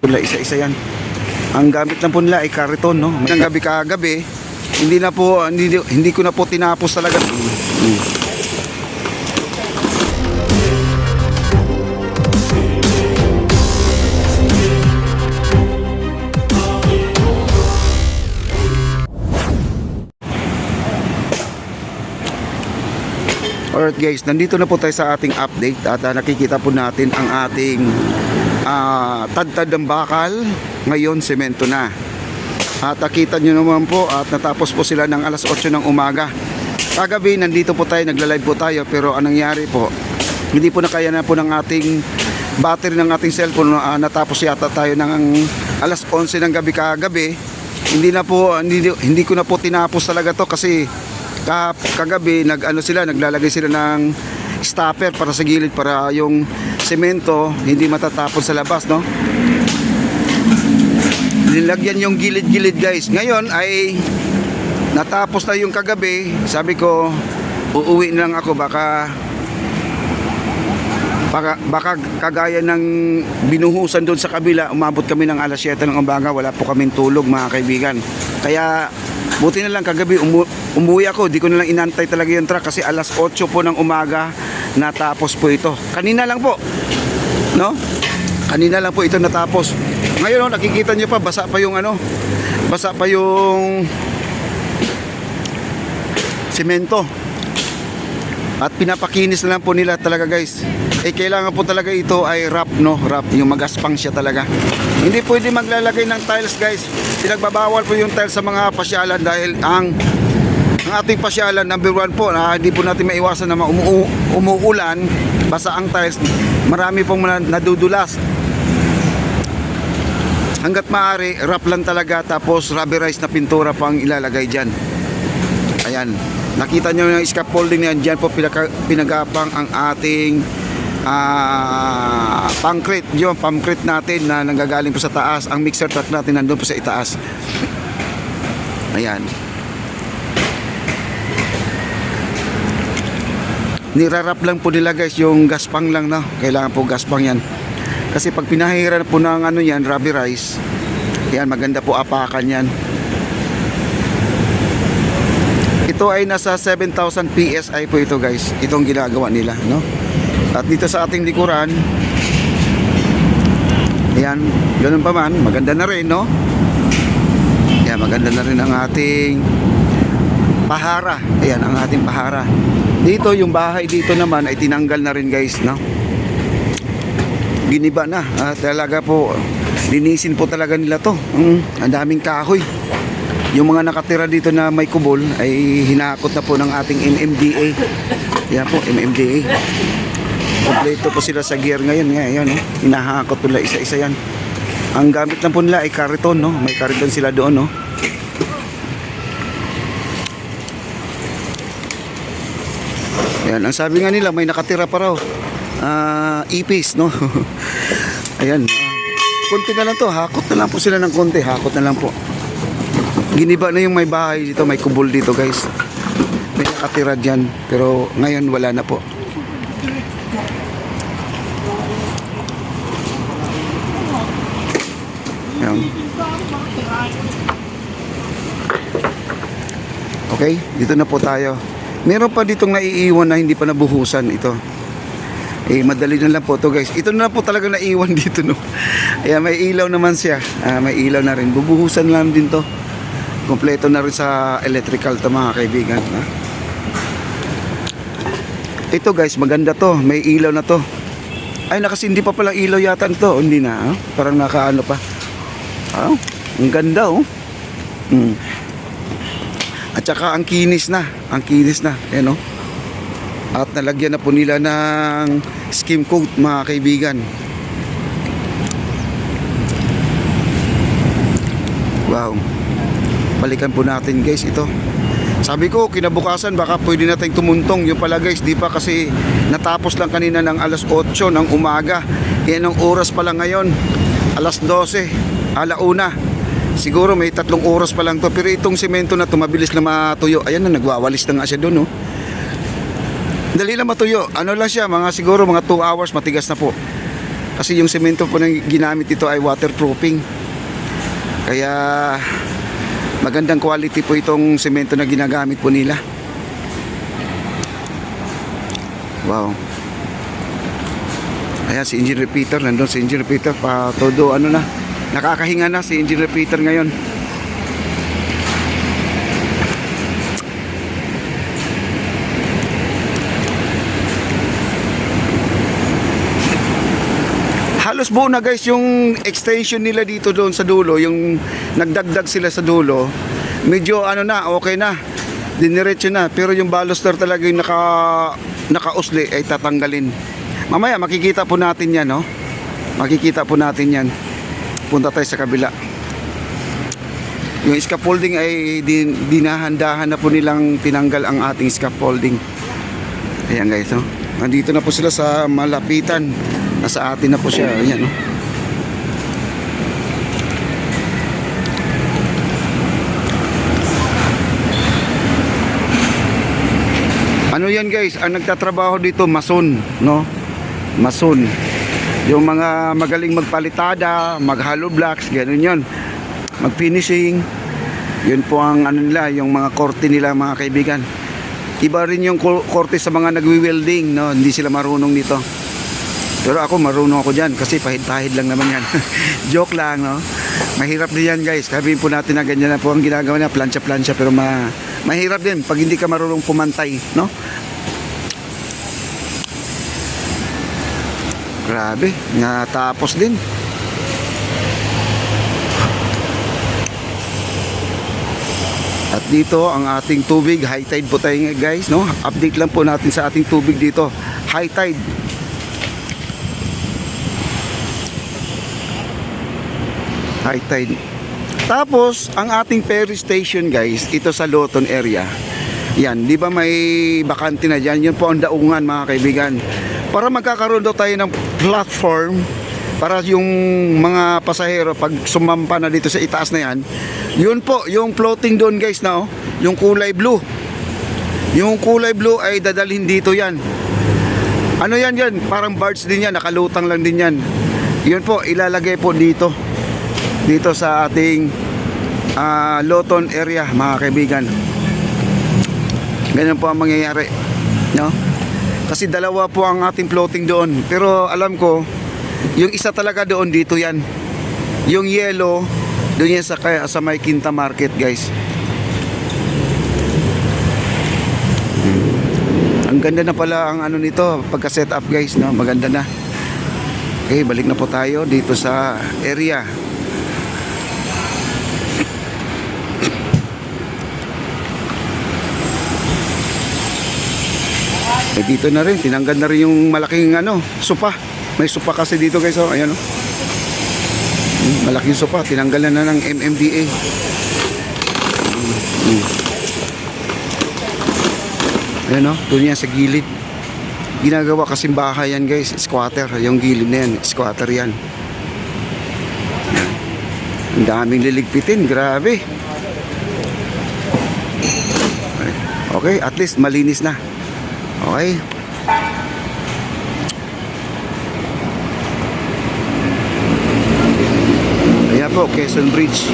Isa-isa yan. Ang gamit lang po nila ay kariton, no? May gabi kagabi, hindi ko na po tinapos talaga. Alright guys, nandito na po tayo sa ating update at nakikita po natin ang ating tad-tad ng bakal. Ngayon semento na. At nakita nyo naman po at natapos po sila ng alas 8 ng umaga. Kagabi nandito po tayo, nagla-live po tayo, pero anong nangyari po, hindi po na kaya na po ng ating battery ng ating cellphone. Natapos yata tayo ng alas 11 ng gabi kagabi. Hindi ko na po tinapos talaga to kasi kagabi naglalagay sila ng stopper para sa gilid para yung semento hindi matatapon sa labas, no? Nilagyan yung gilid-gilid guys. Ngayon ay natapos na yung kagabi. Sabi ko uuwi na lang ako, baka kagaya ng binuhusan doon sa kabila, umabot kami ng alas 7 ng umaga, wala po kaming tulog mga kaibigan. Kaya buti na lang kagabi umuwi ako, di ko na lang inantay talaga yung truck kasi alas 8 po ng umaga natapos po ito. Kanina lang po, no? Kanina lang po ito natapos. Ngayon nakikita niyo pa, basa pa yung semento. At pinapakinis na lang po nila talaga guys. Kailangan po talaga ito ay wrap, no? Wrap, yung magaspang siya talaga. Hindi pwede maglalagay ng tiles guys. Pinagbabawal po yung tiles sa mga pasyalan dahil ang ating pasyalan, number 1 po, hindi po natin maiwasan na umuulan, basa ang tiles, marami pong nadudulas. Hanggat maaari, wrap lang talaga, tapos rubberized na pintura pang ilalagay dyan. Ayan, nakita nyo yung scaffolding yan, dyan po pinagapang ang ating concrete, yung concrete natin na nanggagaling po sa taas. Ang mixer truck natin nandun po sa itaas. Ayan, nirarap lang po nila guys, yung gaspang lang, no? Kailangan po gaspang yan kasi pag pinahiran po ng yan, rubberized yan, maganda po apakan yan. Ito ay nasa 7,000 PSI po ito guys, itong ginagawa nila, no? At dito sa ating likuran, ayan, ganun pa man, maganda na rin, no? Ayan, maganda na rin ang ating pahara. Ayan, ang ating pahara. Dito, yung bahay dito naman ay tinanggal na rin guys, no? Giniba na. Talaga po, linisin po talaga nila to. Ang daming kahoy. Yung mga nakatira dito na may kubol ay hinakot na po ng ating MMDA. Yan po, MMDA. Kompleto po sila sa gear ngayon. Ngayon, hinahakot po nila isa-isa yan. Ang gamit lang po nila ay kariton, no? May kariton sila doon, no? Ayan, ang sabi nga nila may nakatira pa raw ipis, no? Ayan, konti na lang to, hakot na lang po sila ng konti, hakot na lang po. Giniba na yung may bahay dito, may kubol dito guys, may nakatira dyan, pero ngayon wala na po. Ayan. Okay, dito na po tayo. Meron pa ditong naiiwan na hindi pa nabuhusan ito. Madali na lang po to guys. Ito na lang po talaga naiiwan dito, no. Ayan, may ilaw naman siya. May ilaw na rin. Bubuhusan lang din to. Kompleto na rin sa electrical to mga kaibigan. Ito guys, maganda to. May ilaw na to. Ay, nakasindi pa palang ilaw yata to. Hindi na. Parang nakaano pa. Ang ganda, oh. At saka ang kinis na. Ang kinis na. Ayan, oh. At nalagyan na po nila ng skim coat mga kaibigan. Wow. Balikan po natin guys ito. Sabi ko kinabukasan baka pwede natin tumuntong. Yung pala guys, di pa, kasi natapos lang kanina ng alas 8 ng umaga. Yan ang oras pa lang ngayon, alas 12, alauna. Siguro may 3 oras pa lang to. Pero itong semento na tumabilis na matuyo. Ayan na, nagwawalis na nga siya doon, no? Dali lang matuyo. Ano lang siya, siguro mga 2 hours matigas na po. Kasi yung semento po na ginamit ito ay waterproofing. Kaya magandang quality po itong semento na ginagamit po nila. Wow. Ayan si Engineer Peter, nandun si Engineer Peter pa todo ano na, nakakahinga na si Engineer Peter ngayon. Halos buo na guys yung extension nila dito doon sa dulo, yung nagdagdag sila sa dulo. Medyo ano na, okay na. Diniretso na, pero yung baluster talaga yung nakausli ay tatanggalin. Mamaya makikita po natin yan, no? Makikita po natin yan. Punta tayo sa kabila. Yung scaffolding ay dinahandahan na po nilang tinanggal ang ating scaffolding. Ayan guys, no? Nandito na po sila sa malapitan. Nasa atin na po siya. Ayan, no? Ano yan guys? Ang nagtatrabaho dito, mason, no? Mason. Yung mga magaling magpalitada, mag-hollow blocks, gano'n yun. Mag-finishing. Yun po ang ano nila, yung mga korte nila mga kaibigan. Iba rin yung korte sa mga nagwi-welding, no? Hindi sila marunong dito. Pero ako marunong ako dyan kasi pahid-pahid lang naman yan. Joke lang, no? Mahirap din yan guys. Sabihin po natin na ganyan na po ang ginagawa niya, plancha-plancha, pero mahirap din pag hindi ka marunong pumantay, no? Grabe, natapos din. At dito ang ating tubig, high tide po tayo guys, no? Update lang po natin sa ating tubig dito. High tide. High tide. Tapos, ang ating ferry station guys, ito sa Loton area. Yan, di ba may bakante na dyan? Yun po ang daungan mga kaibigan. Para magkakaroon daw tayo ng platform para yung mga pasahero pag sumampa na dito sa itaas na yan, yun po, yung floating doon guys na yung kulay blue. Yung kulay blue ay dadalhin dito yan. Ano yan yan? Parang barge din yan, nakalutang lang din yan. Yun po, ilalagay po dito. Dito sa ating Loton area mga kaibigan. Ganyan po ang mangyayari, no? Kasi dalawa po ang ating floating doon. Pero alam ko, yung isa talaga doon dito yan. Yung yellow, doon yan sa may Quinta Market guys. Ang ganda na pala ang ano nito, pagka set up guys, no? Maganda na. Okay, balik na po tayo dito sa area. Eh dito na rin, tinanggal na rin yung malaking ano, sopa. May sopa kasi dito guys, oh, ayan oh. Malaking sopa, tinanggal na ng MMDA. Ayan oh, doon yan sa gilid. Ginagawa kasing bahay yan guys, squatter. Yung gilid na yan, squatter yan. Ang daming liligpitin, grabe. Okay, at least malinis na. Okay. Ayan po, Quezon Bridge.